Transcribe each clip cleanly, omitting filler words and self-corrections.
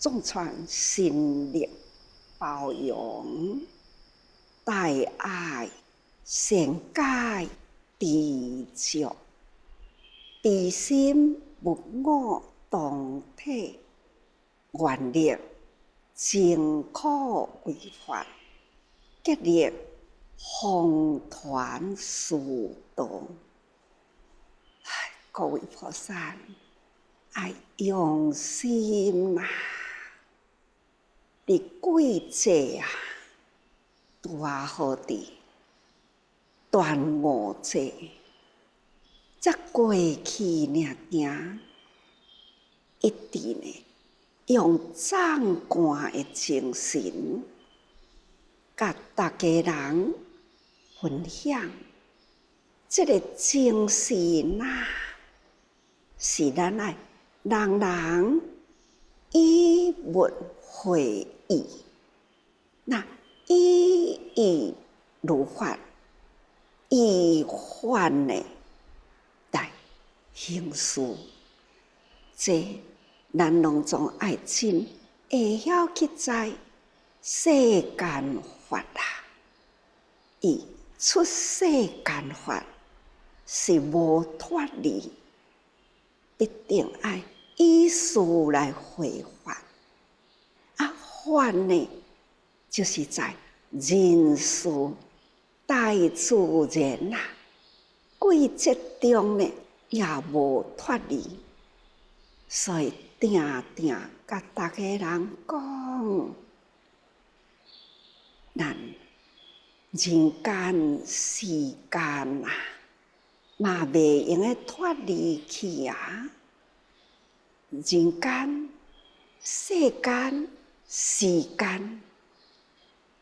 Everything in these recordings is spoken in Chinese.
众传心力包容，大爱善解知足，知心不我同体，愿力净苦为法，结力宏团殊道。各位菩萨，爱用心啊！伫贵节啊，大好伫端午节，则过去尔行，一定呢用壮观的精神，甲大家人分享。这个精神啊，是咱爱人人以物会意，那以义如法，以法呢来行事，这咱拢总爱真会晓去知世间法啊，伊出世间法是无脱离，必定爱以事来回法。法呢，就是在人事大自然啊，规则中呢也无脱离，所以定定甲大家人讲，咱人间世间啊，嘛袂用个脱离去啊！人间世间时间，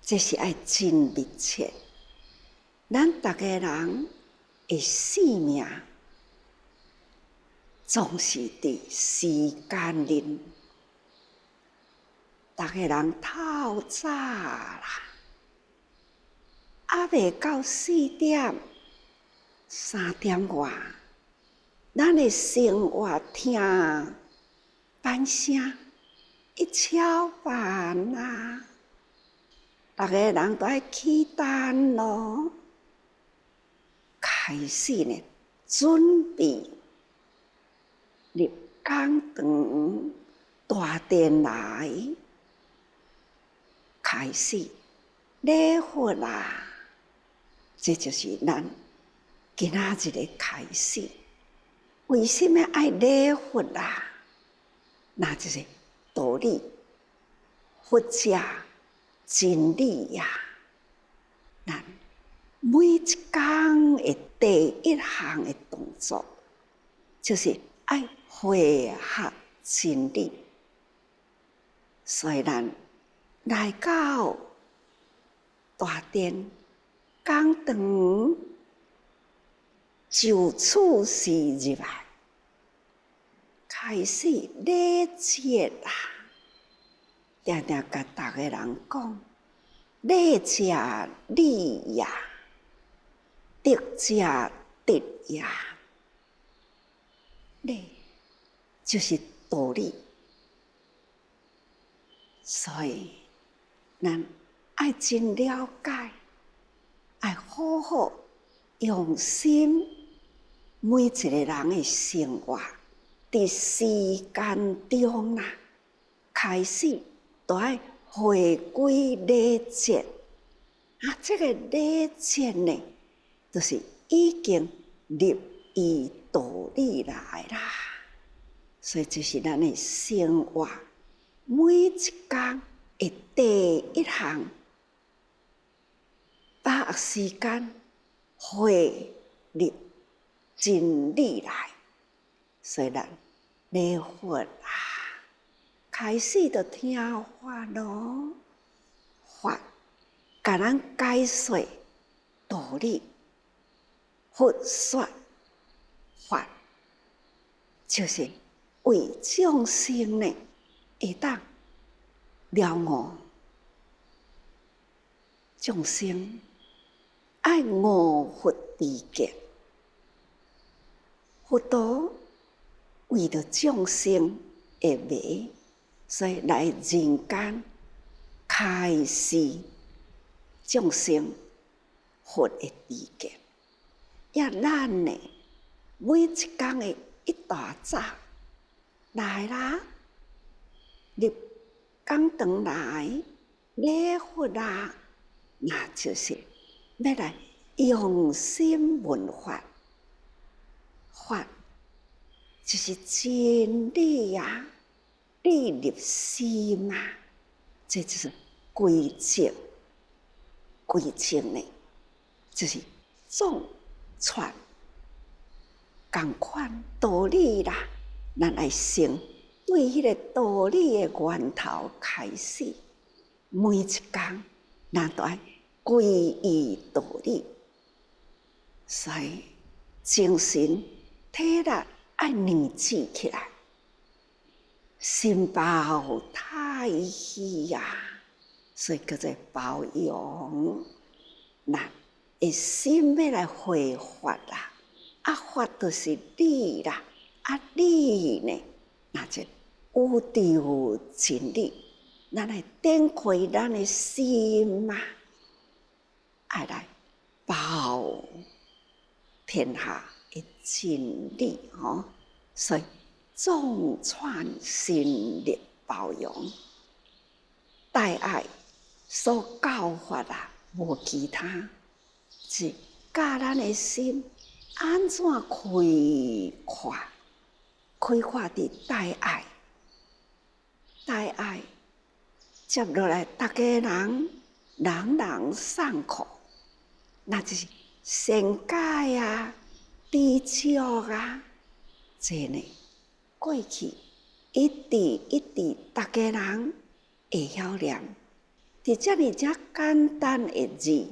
这是爱真密切。咱大家人的性命，总是伫时间里。大家人透早啦，还未到4点、3点外，咱的生活听班声。一敲饭啊，大家人都爱起单咯，开始呢准备入工堂大殿来，开始礼佛啦。这就是咱今仔日的开始。为什么爱礼佛啦？那就是道理，佛家真理呀！咱每一天的第一项的动作，就是爱会学真理。所以咱来到大殿讲堂，就此时入来。开始礼节啊，定定甲大家人讲，礼者礼呀，德者德呀，礼就是道理，所以咱爱真了解，爱好好用心，每一个人的生活。伫时间中啊，开始都要回归礼节啊。这个礼节呢，就是已经入于道理来啦。所以这是咱的生活每一天的第一项，把握时间回入真理来。所以咱礼佛啊，开始就听法咯，法甲咱解说道理，佛说法，就是为众生呢会当了悟众生，爱悟佛知见，佛道。为着众生的迷，所以来人间开示众生佛的知见，也咱呢每一天的一大早来啦，入讲堂来礼佛啦，那就是要来用心闻法，法就是真理啊，理入心啊，这就是规则。规则呢，就是总传同款道理啦。咱来先对迄个道理的源头开始，每一天咱都爱皈依道理，所以精神体力爱凝聚起来，心包太虚呀，所以叫做包容。咱的心要来回法啦，啊法就是理啦，啊理呢，那就有着真理，咱来展开咱的心嘛，爱来包天下的真理吼，所以众传心力包容，大爱所教法啦。无其他，是教咱的心安怎开阔？开阔伫大爱，大爱接落来，大家人人人善苦，那就是善解啊、知足啊，这呢过去一直，大家人会晓念。伫遮尔只简单的字，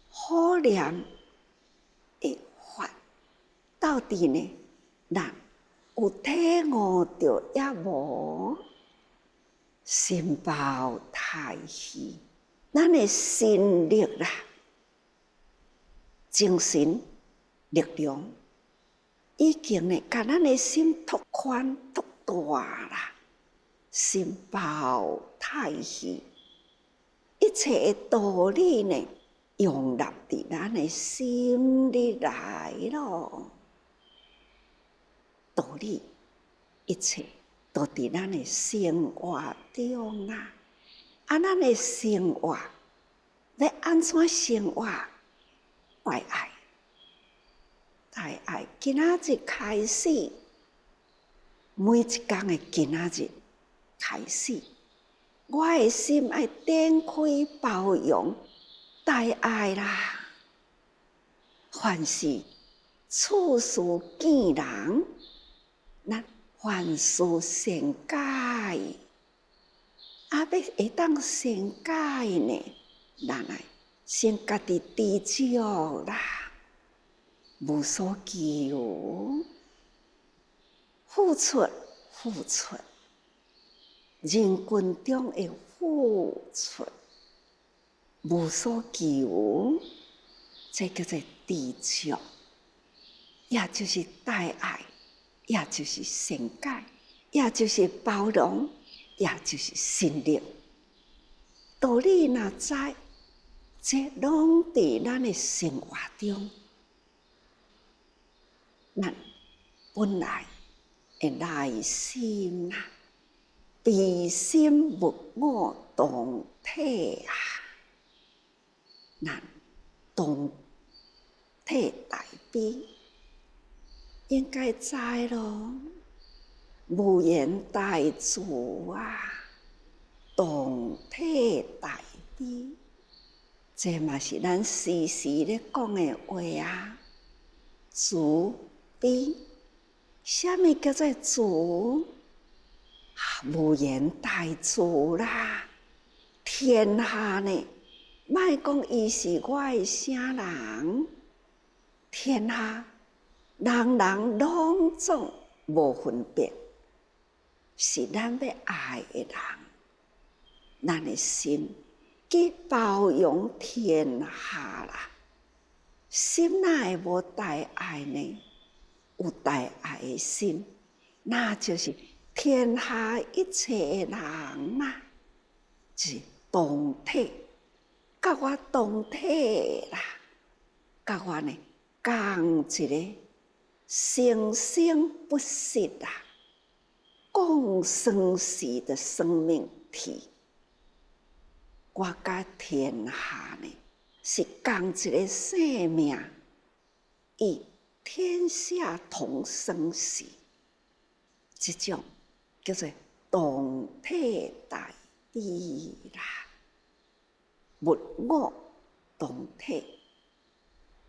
好念的法，到底呢？咱有体悟着也无？心包太虚，咱的心力啦，精神力量，已经呢，甲咱的心拓宽拓大啦，心包太虚。一切的道理呢，用入伫咱的心里来咯。道理一切都伫咱的生活中啊！啊，咱的生活要安怎生活？大爱，大爱！今仔日开始，每一天的今仔日开始。我的心爱展开包容大爱啦，凡是处事见人，咱凡事善解，要会当善解呢，咱来先家己知足啦，无所求，付出。人群中的付出，无所求，这叫做知足，也就是大爱，也就是善解，也就是包容，也就是心力。道理若知，这拢伫咱的生活中，咱本来的内心啦。悲心物我同体啊，咱同体大悲，应该知咯。无言大慈啊，同体大悲，这嘛是咱时时咧讲的话啊。慈悲，什么叫做慈？无言大慈啦！天下呢，莫讲伊是我的啥人，天下人人拢总无分别，是咱要爱的人。咱的心去包容天下啦，心哪会无大爱呢？有大爱的心，那就是天下一切人啊，是同体，甲我同体啦，甲我呢共一个生生不息啊，共生死的生命体。我甲天下呢是共一个生命，与天下同生死，这种叫做同体大义啦。物我同体，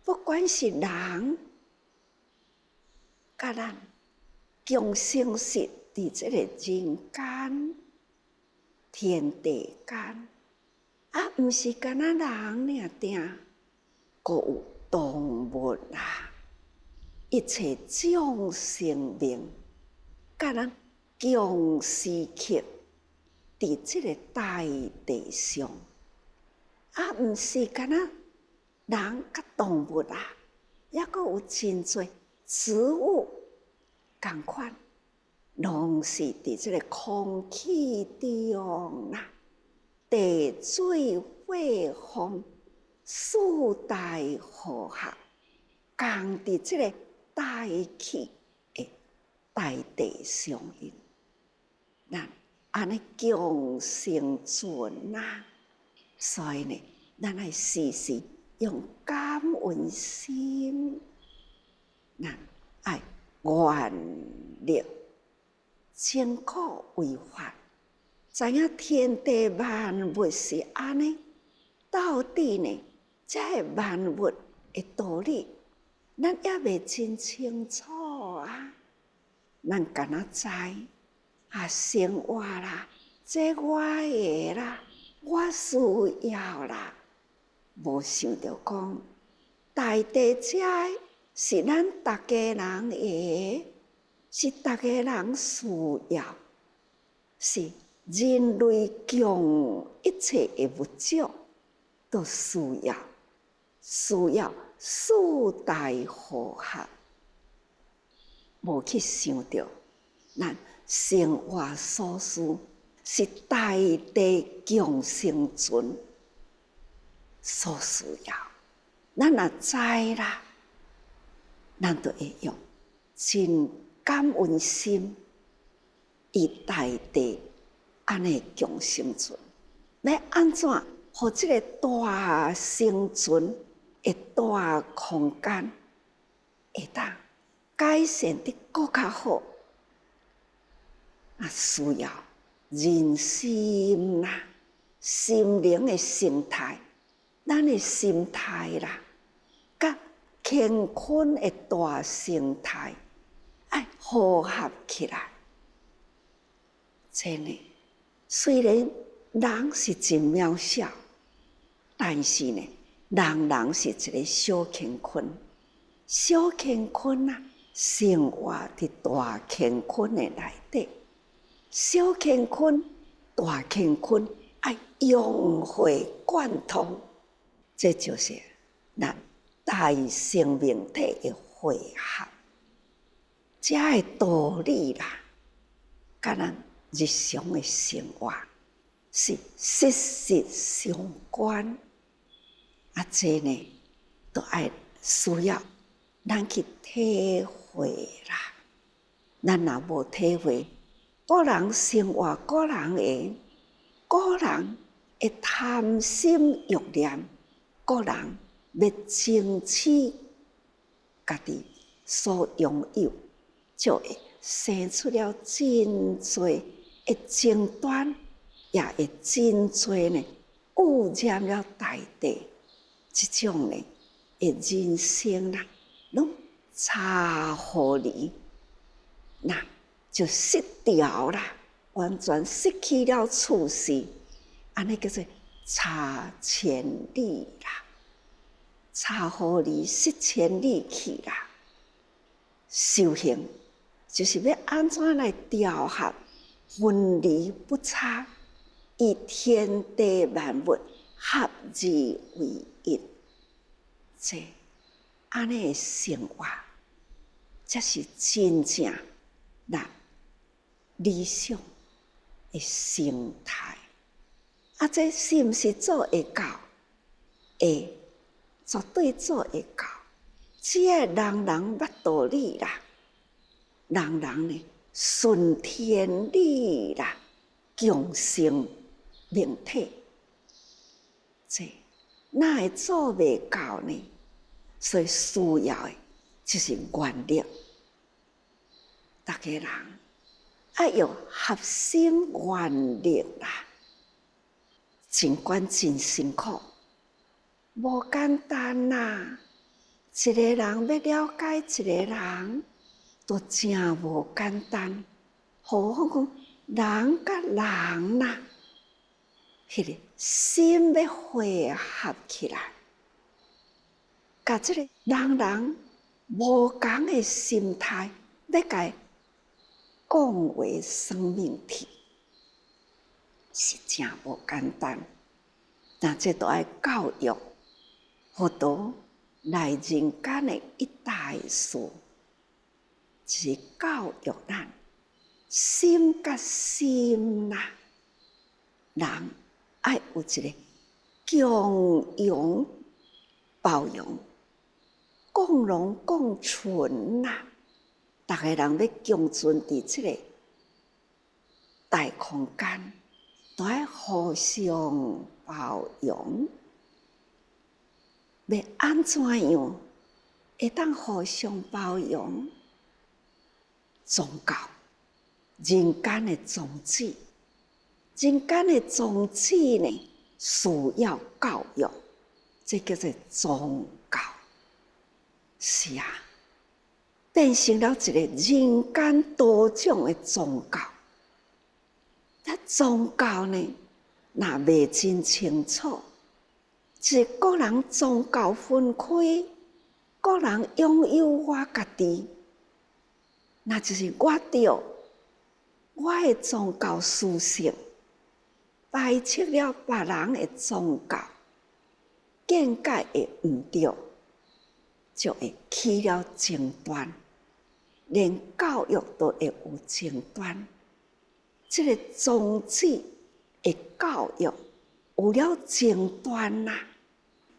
不管是人甲咱共生死伫这个人间、天地间。啊，毋是干那人尔定，阁有动物啦，一切众生命，甲咱共时刻伫这个大地上。啊，毋是干那人甲动物啦，抑阁有真侪植物共款，拢是伫这个空气中啦。地水火风四大和合，共伫这个大气的大地上面，咱安尼共生存啊！所以呢，咱爱时时用感恩心，咱爱愿力艰苦为法。知影天地万物是安尼，到底呢？这万物的道理，咱也未真清楚啊。咱敢若知啊，生活啦，这我的啦，我需要啦，无想着讲，大地这是咱逐家人的，是逐家人需要，是。人类共一切的物种都需要四大和合，无去想到咱生活所需是大地共生存所需要。咱若知啦，咱就会用真感恩心与大地。安尼共生存，要安怎互这个大生存的大空间会当改善得更较好？啊，需要人心啦，心灵的生态，咱的心态啦，甲乾坤的大生态爱和合起来，真的。虽然人是真渺小，但是呢，人是一个小乾坤，小乾坤啊，生活伫大乾坤的内底。小乾坤、大乾坤爱融会贯通，这就是咱大生命体的汇合，这个道理啦，甲咱日常的生活是息息相关，啊，这呢都爱需要咱去体会啦。咱若无体会，个人生活个人的，个人会贪心欲念，个人要争取家己所拥有，就会生出了真多。会争端，也会真多呢，污染了大地。这种呢，人生啦，拢差互离，那就失掉啦，完全失去了处事，安尼叫做差千里啦，差互离失千里去啦。修行就是要安怎来调合？分离不差，以天地万物合而为一，这安尼的生活，才是真正咱理想的心态。这是毋是做会到？会，绝对做会到。只要人人捌道理啦，人人呢顺天理啦，共生命体，这哪会做袂到呢？所以需要的就是原力。逐个人要用合心原力啦，尽管真辛苦，无简单啦。一个人要了解一个人，都真无简单。何况人甲人啦，迄个心要汇合起来，甲这个人无同的心态，要甲伊共为生命体，是真无简单。但这都要教育，佛陀来人间的一大事，是教育咱心甲心啦，人要有一个共融包容、共荣共存啦。逐个人要共存伫这个大空间，都要互相包容。要安怎样会当互相包容？宗教，人间的宗旨，人间的宗旨呢，需要教育，这叫做宗教。是啊，变成了一个人间多种的宗教。宗教呢，若未真清楚，是个人宗教分开，个人拥有我家己，那就是我着我的宗教属性，排斥了别人的宗教，见解会毋对，就会起了争端，连教育都会有争端。这个宗旨的教育有了争端啦，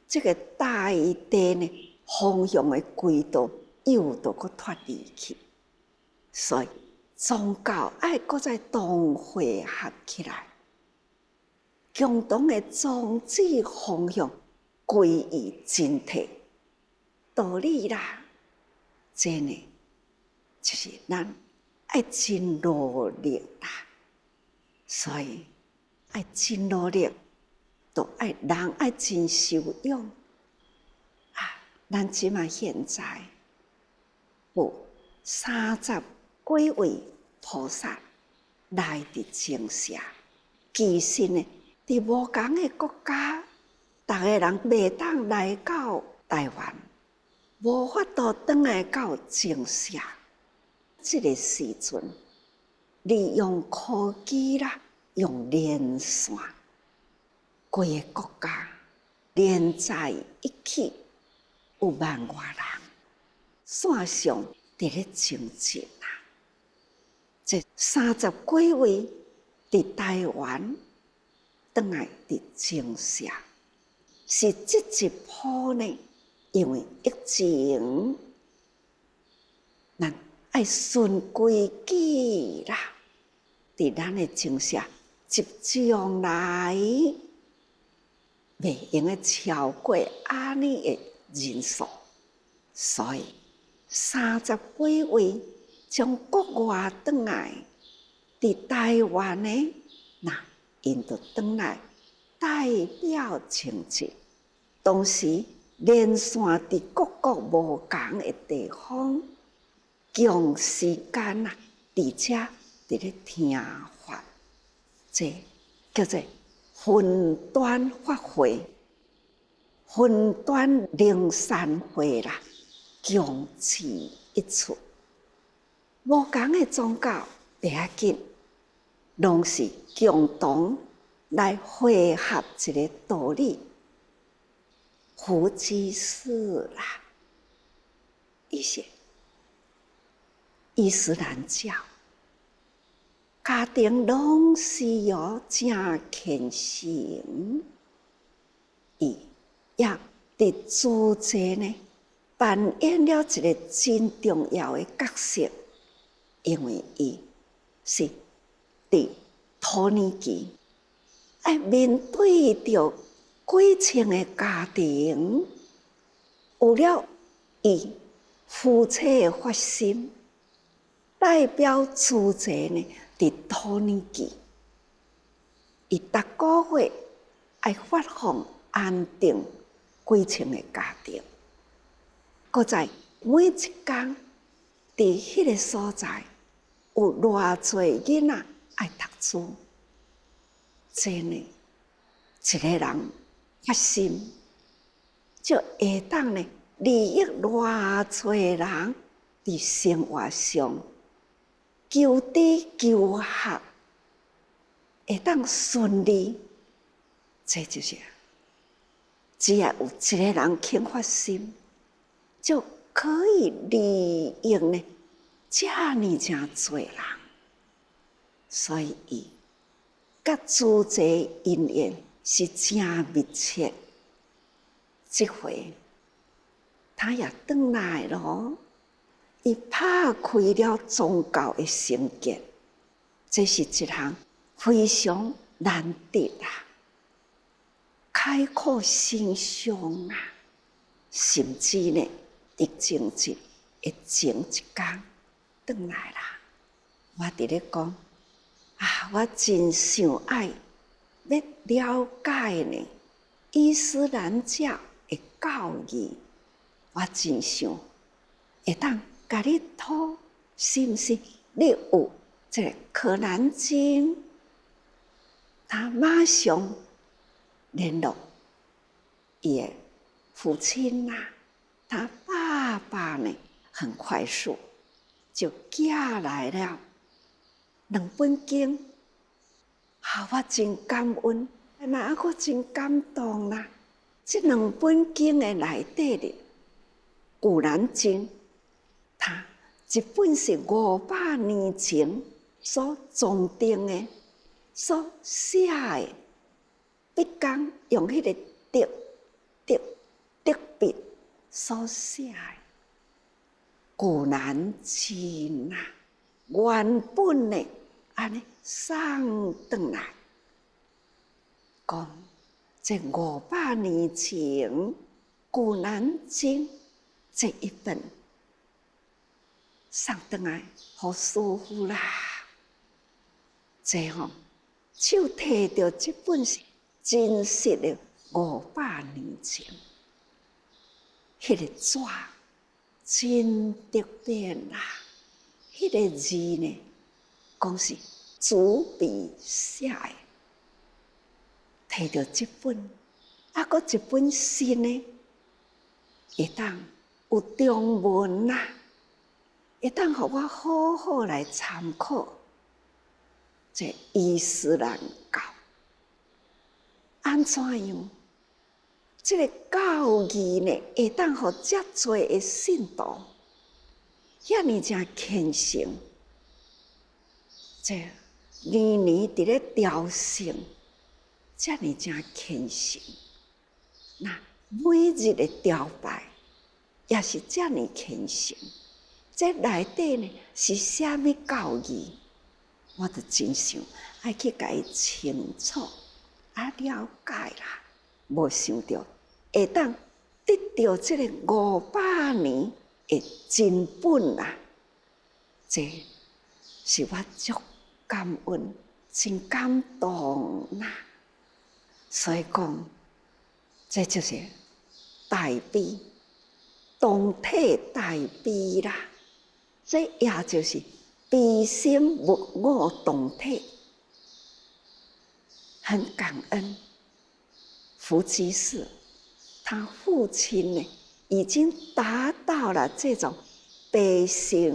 这个大地呢方向的轨道又都搁脱离去，所以宗教爱搁再同汇合起来，共同的宗旨方向归于真谛道理啦。这呢，就是咱爱真努力啦。所以爱真努力，都爱人爱真受用啊！咱即嘛现在有30几位菩萨来伫净舍，其实呢，伫无同的国家，逐个人袂当来到台湾，无法度转来到净舍。这个时阵，利用科技啦，用连线，规个国家连在一起，有万外人线上伫咧争执啦。这30几位伫台湾，转来伫净舍，是这一波呢？因为疫情，咱爱顺规矩啦。伫咱的净舍集中来，袂用个超过安尼的人数，所以30几位从国外转来，伫台湾呢，那因就转来代表清净，同时连线伫各国无同的地方，共时间啊，伫遮伫咧听法，这叫做分段法会、分段灵山会啦，共治一处。无同的宗教袂要紧，拢是共同来汇合一个道理。佛居士啦，一些伊斯兰教。家庭拢是有正虔诚，伊也伫主祭呢扮演了一个真重要的角色，因为伊是伫土耳其，爱面对着几千个家庭，有了伊夫妻的发心，代表主祭呢伫土耳其，伊逐个月爱发放安定几千个家庭，搁在每一天伫迄个所在有偌侪囡仔爱读书，真呢，一个人发心，就会当呢利益偌侪人伫生活上求知求学，会当顺利。这就是只要有一个人肯发心，就可以利用呢这么正多人，所以伊甲主祭因缘是真密切。这回他也回来咯，伊拍开了宗教的心结，这是一项非常难得啊！开阔心胸啊，甚至呢，疫情节的前一天回来啦。我伫咧讲啊，我真想爱要了解呢伊斯兰教的教义，我真想会当甲你讨，是毋是你有这个可兰经？他马上联络伊的父亲啊，他爸爸呢，很快速就寄来了2本经，啊，我真感恩，嘛，我真感动啦！这2本经的内底哩，《古兰经》，它一本是500年前所装订的、所写的，笔工用迄个竹笔所写的《古兰经》啊，原本呢，安尼送转来，讲这500年前《古兰经》这一本送转来，给师父啦。这吼，手摕到这本是真实的500年前，迄个纸真特别啦，迄个字呢，讲是主笔写的。摕到这本，搁一本新的，会当有中文啦，会当互我好好来参考。这伊斯兰教安怎样？这个教义呢，会当互遮多的信徒遐尼正虔诚，这年年伫咧朝圣，遮尼正虔诚。那每日的朝拜也是遮尼虔诚。这内底呢是啥物教义？我就真想爱去甲伊清楚了解啦，无想到会当得到这个500年的真本啊！这是我足感恩、真感动啦。所以讲，这就是大悲，同体大悲啦。这也就是悲心物我同体，很感恩福居士，他父亲呢已经达到了这种悲心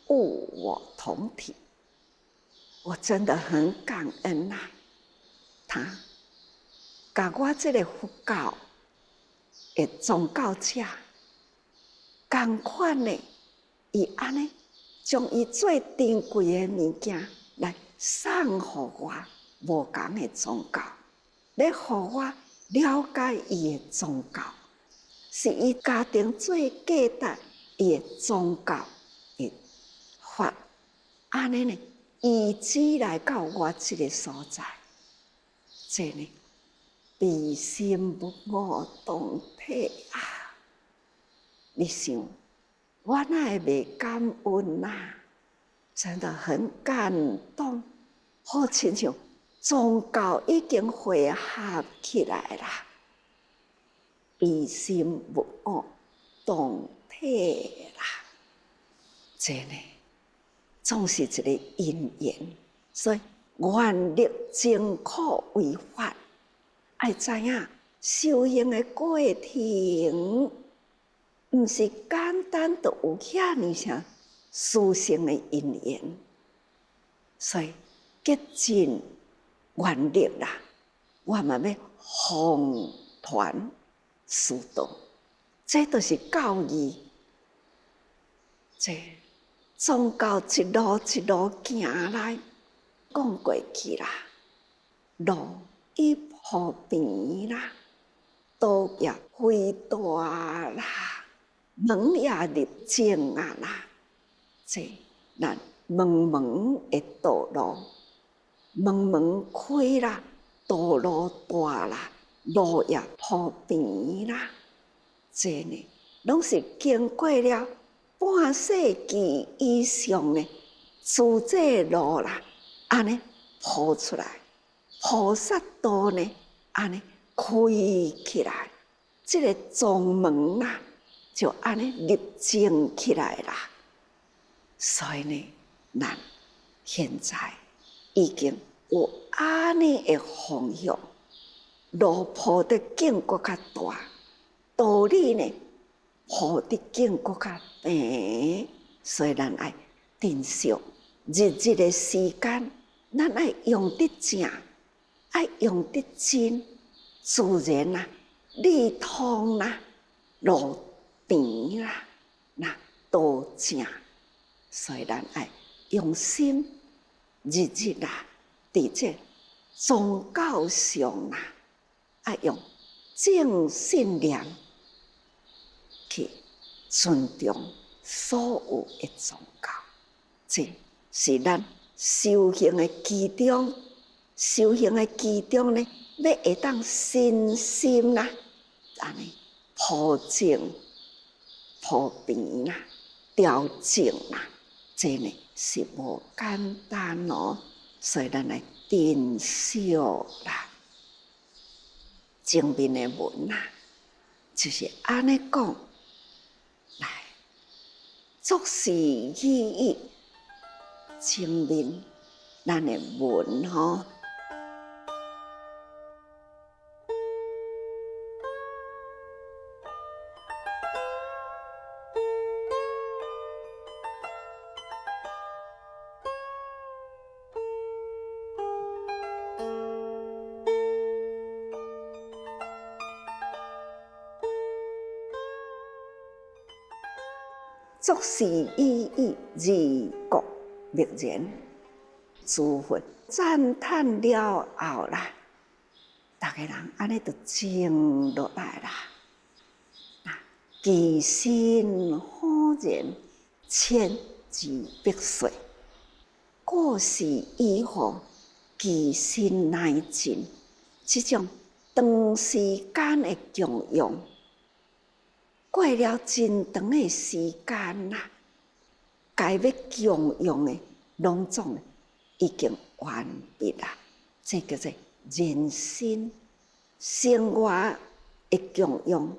物我同体，我真的很感恩呐、他甲我这个佛教的宗教者同款呢，伊安尼将伊最珍贵的物件来送互我无共的宗教，要互我了解伊的宗教，是伊家庭最价值伊的宗教的法，安尼呢，以至来到我这个所在，这呢，悲心不我动体啊！你想，我哪会袂感恩啊？真的很感动，好亲像宗教已经汇合起来啦，悲心不我动体啦，这呢，总是一个因缘，所以愿力真苦为法，爱知影修行的过程，毋是简单就有遐尼啥殊胜的因缘，所以竭尽愿力啦，我嘛要弘传师道，这都是教义，这宗教一路一路行来，讲过去啦，路已铺平啦，道也开大啦，门也入正啊啦，这咱门门的道路，门门开啦，道路大啦，路也铺平啦，这呢，拢是经过了半世纪以上呢，自这路啦，安尼铺出来，菩萨道呢，安尼开起来，这个宗门啊，就安尼立正起来啦。所以呢，咱现在已经有安尼的方向，路铺得更搁较大，道理呢铺得更搁较平，所以咱爱珍惜日日的时间，咱爱用得正，爱用得真，自然啊，利通啦，路平啦，那道正。所以咱爱用心，日日啦，伫这宗教上啦，爱用正信念去尊重所有的宗教，这是咱修行的其中。修行的其中呢，要会当身心啦，安尼铺正、铺平啦、调整啦。这呢是无简单哦，所以咱来珍惜啦。前面的文啊，就是安尼讲，来作是意义。前面咱的文吼，作是意义，二国默然，诸佛赞叹了后啦，逐个人安尼就静落来啦。其心豁然，千之百岁，过是以后，其心乃尽。这种长时间的供养，过了真长的时间啦，该要供养的拢总已经完毕啦。这叫做人心生活的供养，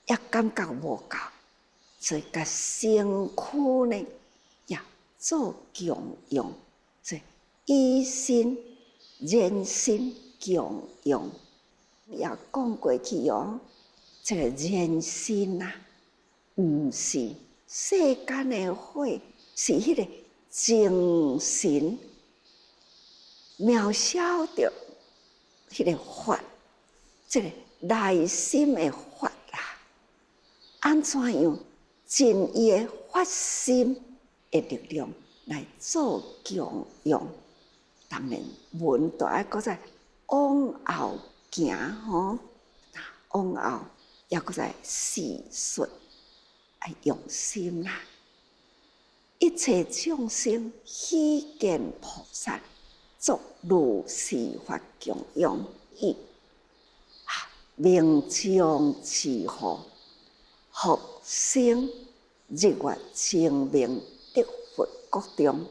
也感觉无够，所以甲身躯呢也做供养，所以以身人心供养也讲过去哦。这个人心啊，毋是世间的火，是迄个精神渺小着迄个法，这个内心的法啦。安怎样尽伊的发心的力量来做供养？当然文都爱搁再往后行吼，往后也搁再细说，爱用心啦。一切众生希见菩萨，作如是法供养意。明将持护，复生日月清明得佛国中，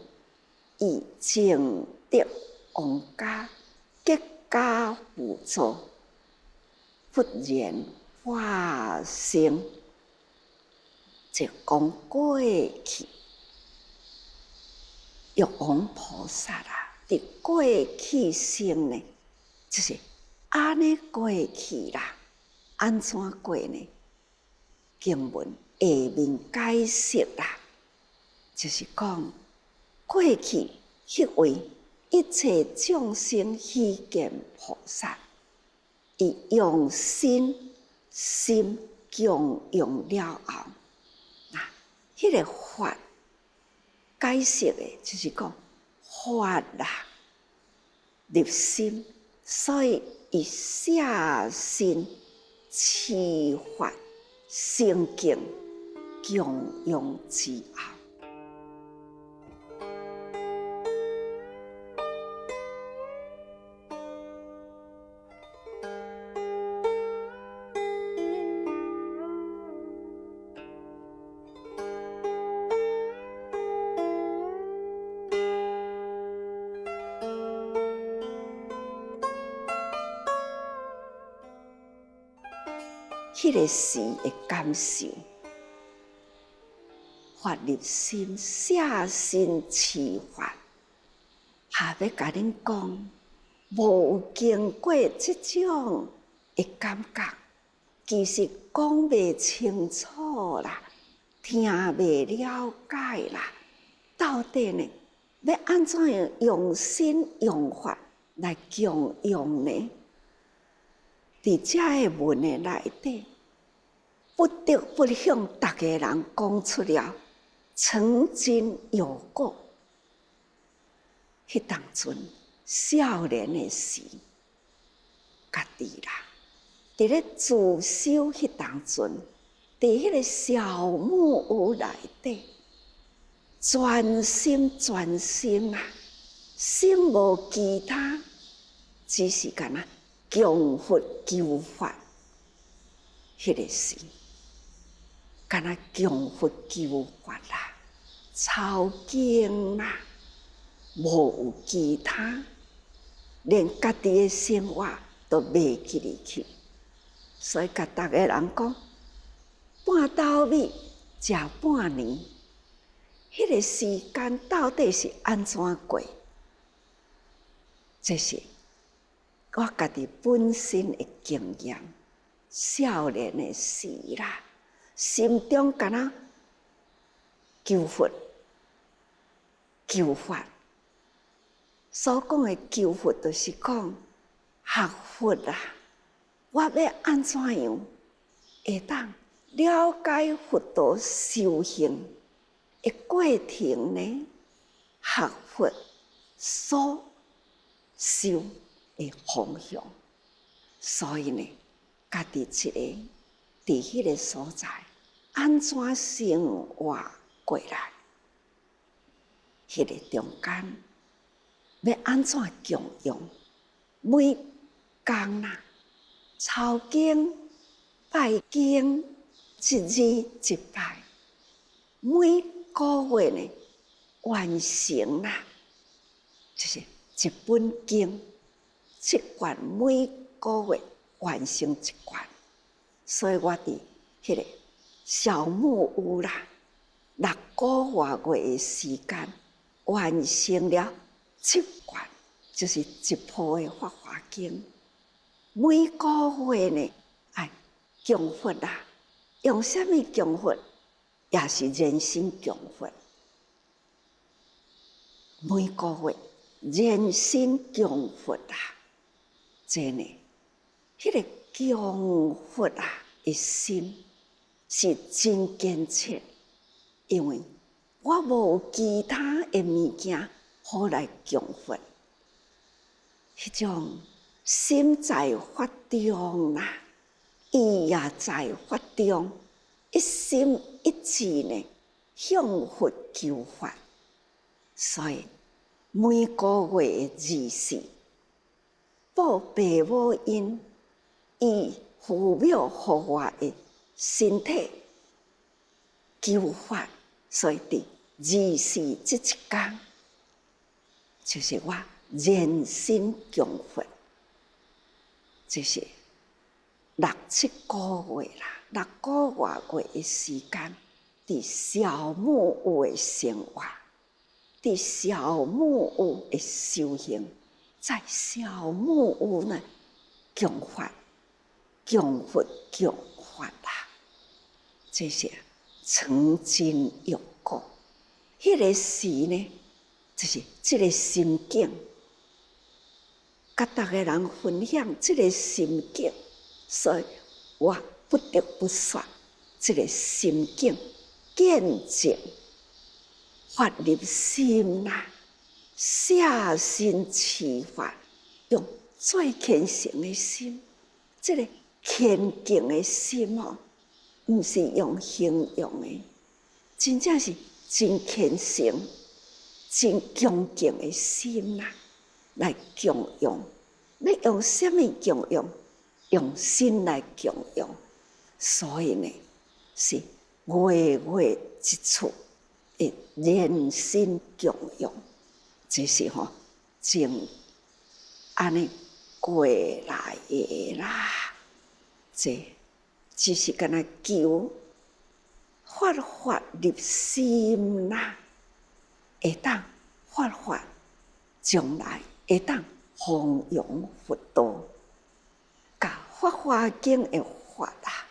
以正德王家结家辅助，忽然化生，即讲过去。玉皇菩萨啊，伫过去生呢，就是安尼过去啦。安怎过呢？经文下面解释啦，就是讲过去迄位一切众生希见菩萨，伊用心供养了后，迄个法。解释的就是讲法啦，入心，所以以下心持法生敬供养之后，迄个时的感受，法入心，下心持法。要甲恁讲，无经过即种的感觉，其实讲袂清楚啦，听袂了解啦。到底呢，要安怎样用心用法来供养呢？伫遮个文的内底，不得不向大家人讲出了，曾经有过。迄当阵少年的时，家己啦，伫咧自修迄当阵，伫迄个小木屋内底，专心啊，心无其他，只是干那供佛求法。迄个时，干那供佛求法啦，抄经啦。无有其他，连家己的生活都袂记入去，所以甲逐个人讲，半斗米食半年，迄个时间到底是安怎过？这是我家己本身的经验。少年的时啦，心中敢若求佛、求法。所讲的求佛，就是讲学佛啦。我要安怎样会当了解佛道修行的过程呢？学佛所修的方向。所以呢，家己一个伫迄个所在，安怎生活过来？迄个中间。要安怎供养？每工啦，抄经、拜经，一日一拜。每个月呢，完成啦，就是一本经，7卷，每个月完成1卷。所以我伫迄个小木屋啦，6个多月的时间，完成了。7卷就是一部的《法华经》，每个月呢，哎，供佛啦，用什么供佛？也是人心供佛。每个月人心供佛啦，真呢，迄个供佛啊的心是真坚切，因为我无其他的物件。好来供佛，迄种心在法中啦，意也在法中，一心一志呢，向佛求法。所以每个月24，报爸母恩，以父母互我的身体求法。所以伫24这一天，就是我人生供佛，就是6、7个月啦，6个多月的时间，伫小木屋的生活，伫小木屋的修行，在小木屋呢供法、供佛、供法啦，这些曾经有过。迄个时呢，就是这个心境，甲大家人分享这个心境，所以我不得不说，这个心境见证发入心啦，舍身持法，用最虔诚的心，这个虔敬的心哦，毋是用形容的，真正是真虔诚、真恭敬的心啦，来供养。要用什么供养？用心来供养。所以呢，是月月一次的人心供养，这是真安尼过来的啦。这只是敢若求发法入心啦，会当发法，将来会当弘扬佛道，甲《法华经》的法啊，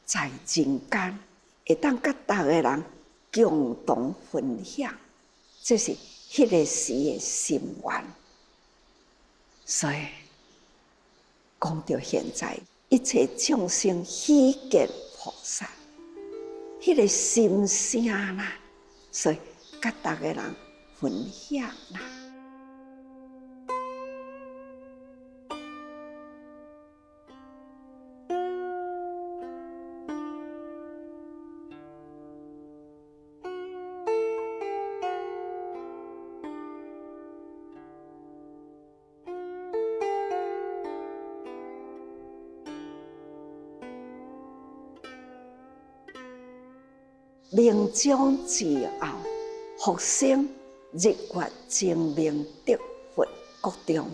在人间会当甲大家人共同分享，这是迄个时的心愿。所以讲到现在，一切众生希见菩萨，迄个心声啦，所以甲大家人分享啦。命中之后，复生日月精明得佛国中，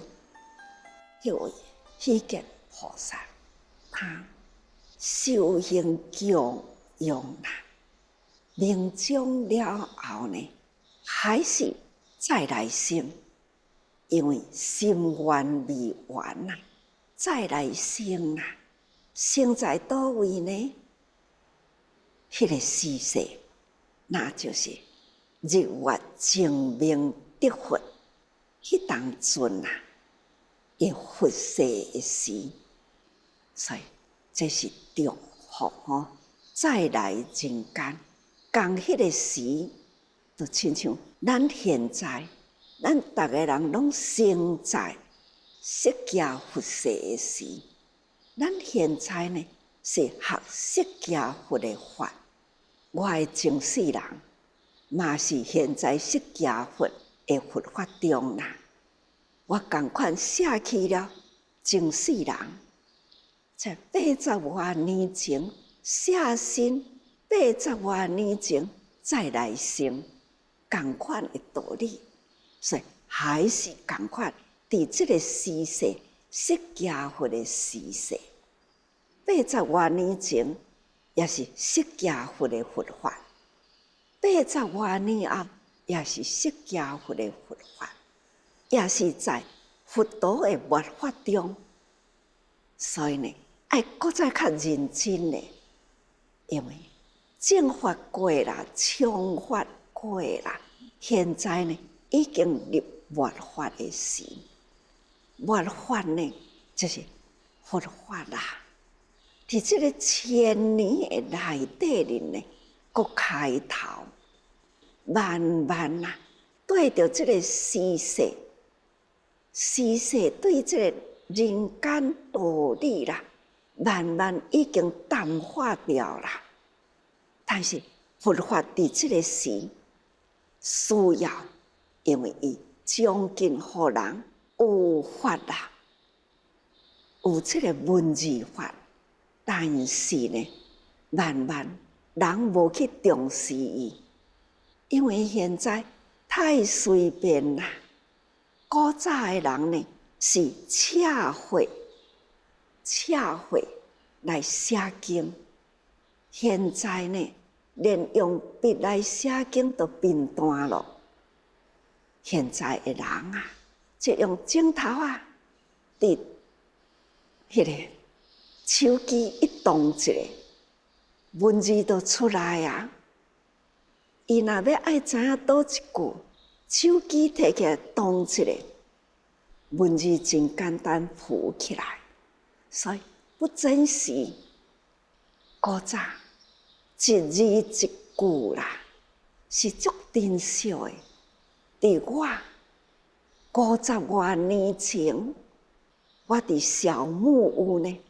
迄位希见菩萨，他修行供养啦。命中了后呢，还是再来生，因为心愿未完啦，再来生啦，生在倒位呢？迄个时势，那就是日月精明得佛，迄当阵啊，的佛世的时，所以这是重福再来人间，讲迄个时，就亲像咱现在，咱逐个人拢生在释迦佛世的时，咱现在呢是学释迦佛的法。我的前世人，嘛是现在释迦佛的佛法中啦。我同款舍弃了前世人，在80多年前舍身，80多年前再来生，同款的道理。所以还是同款，伫这个时势，释迦佛的时势，80多年前。也是释迦佛的佛法，80多年后也是释迦佛的佛法，也是在佛道的末法中。所以呢，要搁再较认真的，因为正法过啦，充法过啦，现在呢已经入末法的时，末法呢就是佛法啦。伫这个千年的内底里呢，搁开头，慢慢对着这个时势，时势对这个人间道理啦，慢慢已经淡化掉啦。但是佛法伫这个时需要，因为伊将近互人有法啦，有这个文字法，但是呢，慢慢人无去重视伊，因为现在太随便啦。古早的人呢是赤绘来写经，现在呢连用笔来写经都变淡了。现在的人啊，就用镜头啊，伫迄个手机一动一下，文字都出来啊。伊若要爱知影倒一句，手机摕起来动一下，文字真简单浮起来。所以不珍惜古早一字一句啦，是足珍惜的。伫我50多年前，我伫小木屋呢，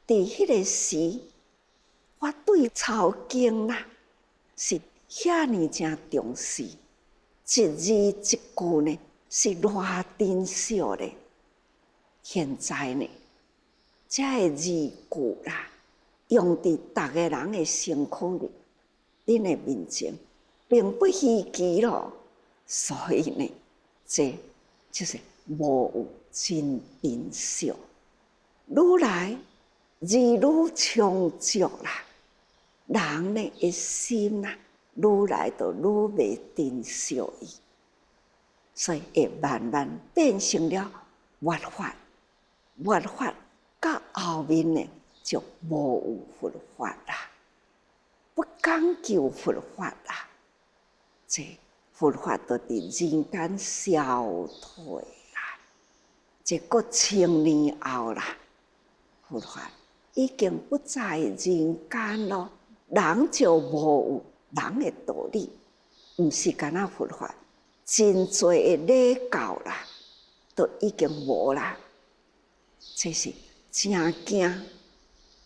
伫迄个时，我对抄经啦是遐尼正重视，一字一句呢是偌珍惜的。现在呢，这个字句啦，用伫逐个人的身躯里，恁的面前，并不稀奇咯。所以呢，这就是无有真珍惜。愈来字愈充足啦，人呢的心啊，愈来就愈袂珍惜伊，所以会慢慢变成了越法。越法到后面呢，就无有佛法啦，不讲究佛法啦，这佛法就伫人间消退啦。这过千年后啦，佛法已经不在人间咯，人就无有人的道理，毋是干那佛法，真多的礼教啦，都已经无啦。这是真惊、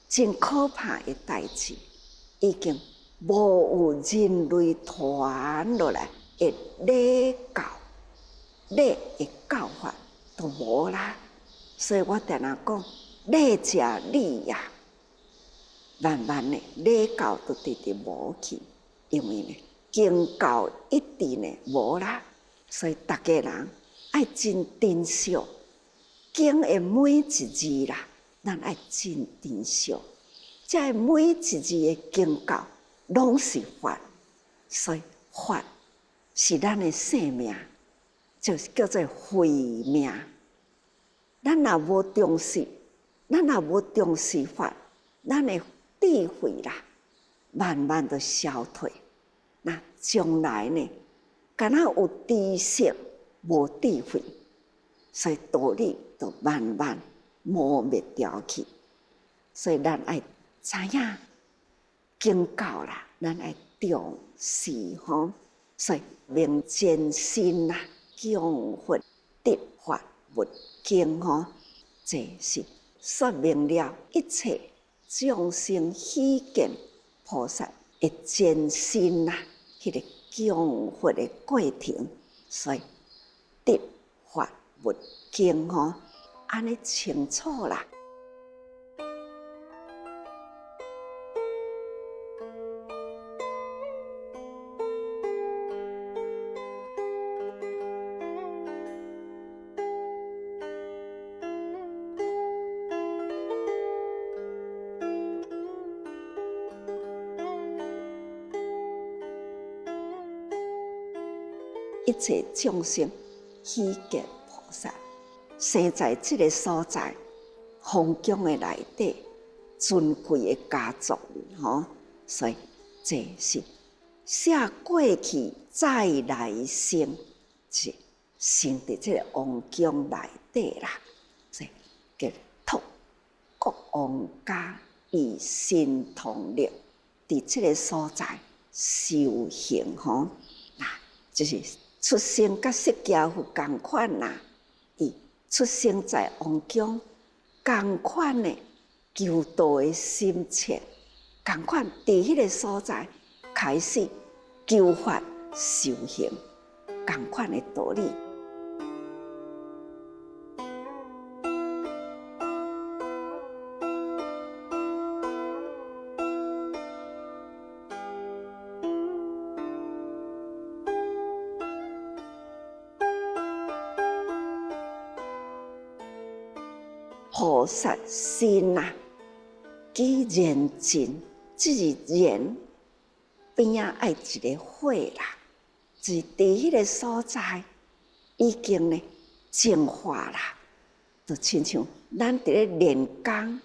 真可怕的代志，已经无有人类传落来的礼教、礼的教法都无啦。所以我常常讲，礼者利呀，慢慢的礼教都直直无去，因为呢，经教一直呢无啦，所以大家人爱真珍惜。经的每一字啦，咱爱真珍惜。这每一字的经教，拢是法，所以法是咱的性命，就是叫做慧命。咱若无重视，咱若无重视法，咱的智慧啦，慢慢就消退。那将来呢，敢若有知识，无智慧，所以道理就慢慢磨灭掉去。所以咱爱知影经教啦，咱爱重视吼。所以明真心啦，供佛得法物经吼，这是说明了一切众生希见菩萨的真心啦，迄个供佛的过程。所以得法物经吼，安尼清楚啦。一切众生希见菩萨，生在这个所在，皇宫的内底，尊贵的家族吼，所以这是写过去再来生，是生伫这个皇宫内底啦。所以叫托国王家以身同力，伫这个所在修行吼，就是出生甲释迦佛同款啦，伊出生在王宫，同款的求道的心切，同款伫迄个所在开始求法修行，同款的道理。菩萨心啊，既然尽，即是然边仔爱一个火啦，是伫迄个所在已经呢净化啦，就亲像咱伫咧练功，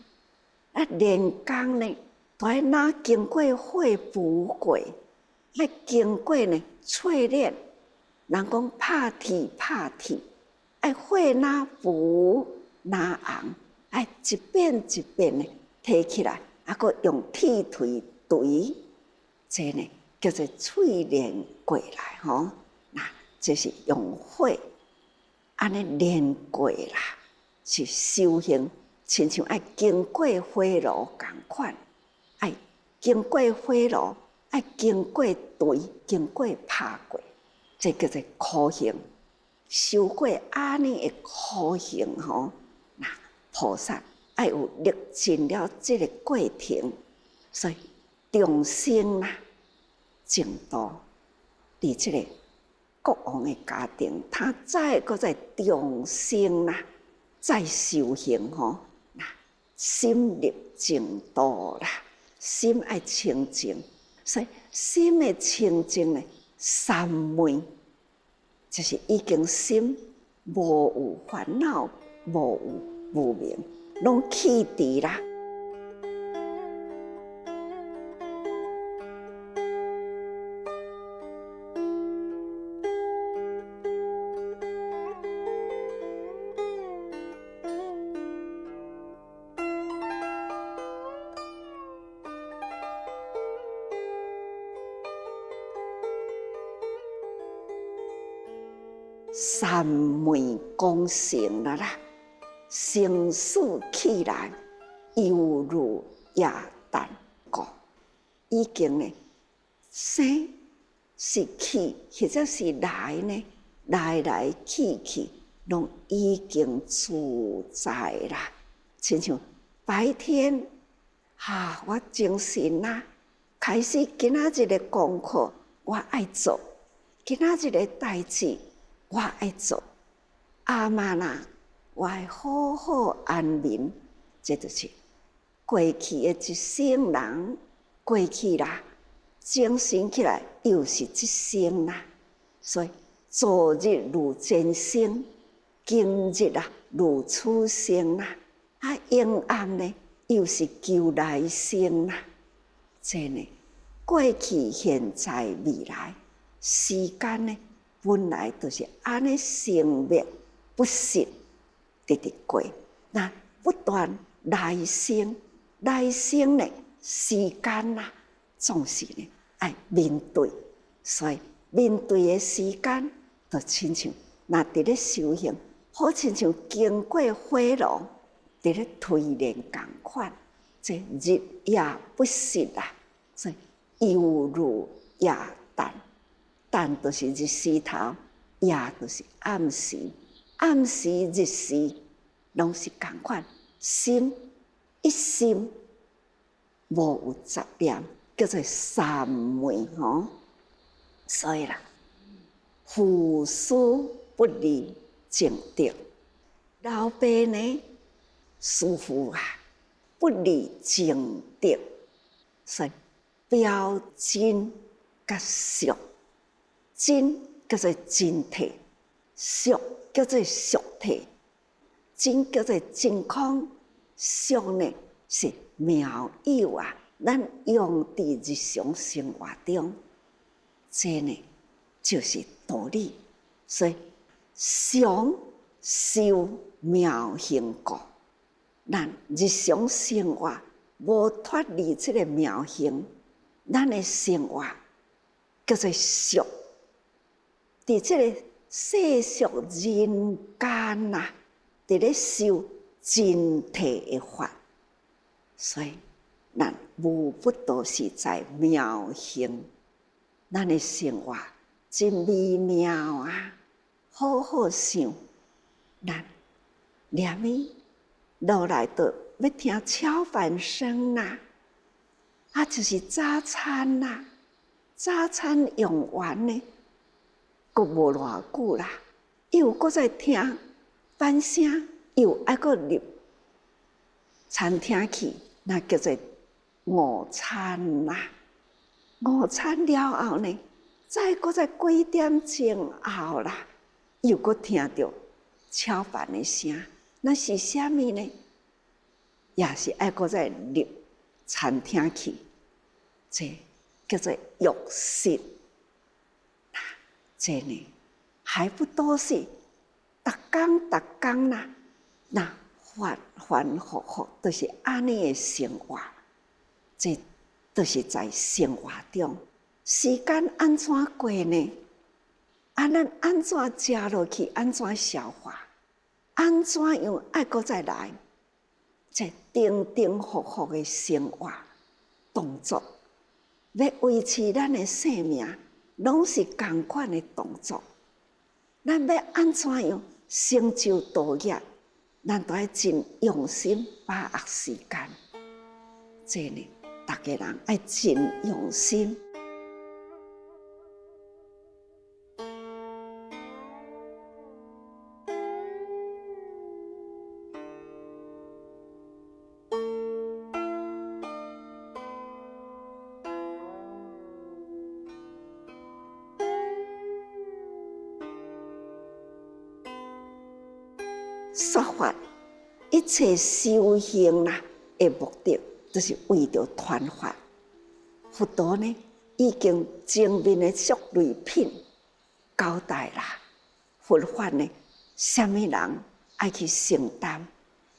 练功呢，都要哪经过火浮过，要经过呢淬炼。人讲拍铁，爱火哪浮哪红。爱一遍一遍的提起来，搁用铁锤锤，这呢叫做淬炼过来吼。那这是用火安尼练过啦，是修行，亲像爱经过火炉同款，爱经过火炉，爱经过锤，经过拍过，这叫做苦行。修过安尼的苦行吼。菩萨爱有历尽了这个过程，所以众生啊，净土伫这个国王的家庭，他再搁在众生啊，再修行吼，那心入净土啦，心爱清净，所以心的清净呢，三昧就是已经心无有烦恼，无有无明，拢去除啦。三昧功成了啦。生死起来，犹如夜旦过。已经呢，生是去，或者是来呢，来去，拢已经自在啦。亲像白天，我精神啊，开始今仔日的功课我爱做，今仔日的代志我爱做，阿妈呐。我爱好好安眠，这就是过去的一生人，过去啦，精神起来又是一生啦。所以昨日如前生，今日如此生啦。永暗呢又是求来生啦。这呢，过去、现在、未来，时间呢本来就是安尼生灭不息。直过，那不断来生呢，时间啦，总是呢爱面对，所以面对的时间，就亲像那伫咧修行，好亲像经过火炉，伫咧推炼同款，这日夜不息啦，所以犹如夜旦，旦就是日时头，夜就是暗时。暗时、日时，拢是同款，心一心无有杂念，叫做三昧吼。所以啦，父师不离正德，老爸呢，师父啊，不离正德，所以标真甲俗，真叫做真体，俗。叫做俗体，真叫做真空，俗呢是妙有啊，咱用伫日常生活中，这呢就是道理。所以常修妙行果，咱日常生活无脱离这个妙行，咱的生活叫做俗，伫这个世俗人间呐，伫咧修真谛的法，所以咱无不都是在妙行，咱的生活真美妙啊！好好想，咱念伊落来就要听敲饭声啦，就是早餐啦，早餐用完呢，阁无偌久啦，又阁在听饭声，又爱阁入餐厅去，那叫做午餐啦。午餐了后呢，再阁在几点钟后啦，又阁听到敲饭的声，那是啥物呢？也是爱阁在入餐厅去，这叫做浴室。这呢还不都是逐工啦，那反反复复都是安尼的生活，这都是在生活中，时间安怎过呢？咱安怎食落去？安怎消化？安怎样爱阁再来？这定定复复的生活动作，要维持咱的生命，拢是同款的动作。咱要安怎样成就道业？咱都要真用心把握时间。这呢，大家人要真用心。说法，一切修行啦的目的，就是为着传法。佛陀呢，已经前面的俗类品交代啦。佛法呢，什么人爱去承担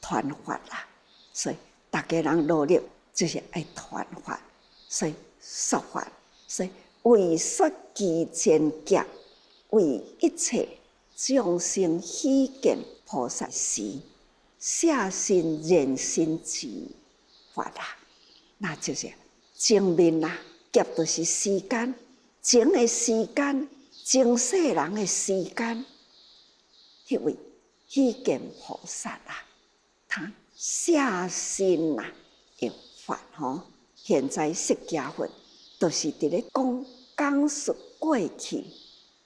传法啦？所以大家人努力就是爱传法，所以说法，所以为说其前觉，为一切众生希见菩萨时，舍身现身之法啦。那就是前面啦，夹都是时间，前的时间，前世人的时间，迄位希见菩萨啦，他舍身啦的法吼。现在释迦佛都是伫咧讲述过去，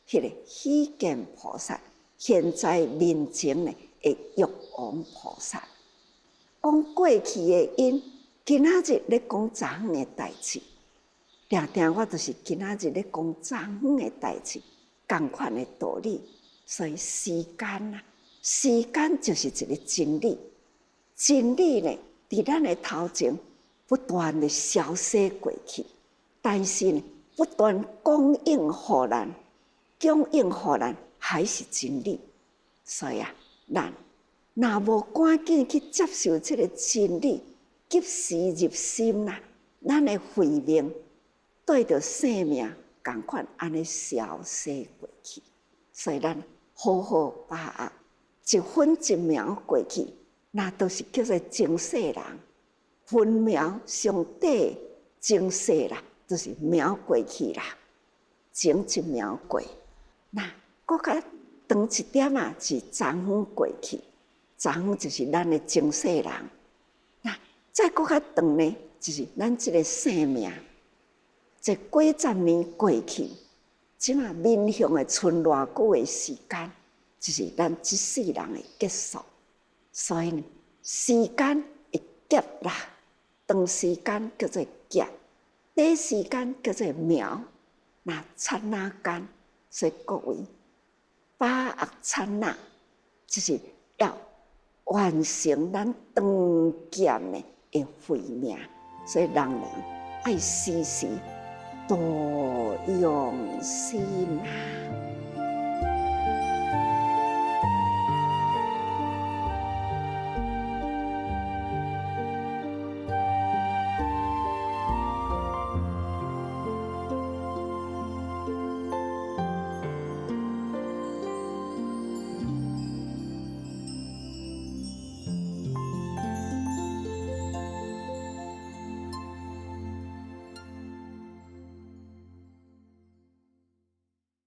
迄个希见菩萨。现在面前呢，的玉王菩萨讲过去的因，今仔日咧讲昨昏的代志，定定我就是今仔日咧讲昨昏的代志，同款的道理。所以时间啊，时间就是一个真理，真理呢，伫咱的头前不断的消逝过去，但是呢，不断供应予咱，还是真理。所以啊，咱若无赶紧去接受这个真理，及时入心啦，咱的慧命对着生命同款安尼消逝过去。所以咱好好把握，一分一秒过去，那都是叫做前世人。分秒上底前世啦，就是秒过去啦，前一秒过，那搁较长一点啊，是昨昏过去，昨昏就是咱的前世人。那再搁较长呢，就是咱这个生命，这几十年过去，即马面向的剩偌久的时间，就是咱这世人的结束。所以呢，时间会夹啦，长时间叫做夹，短时间叫做秒，那刹那间，所以各位。把握刹那，就是要完成咱长剑的慧命，所以人人爱时时多用心啊。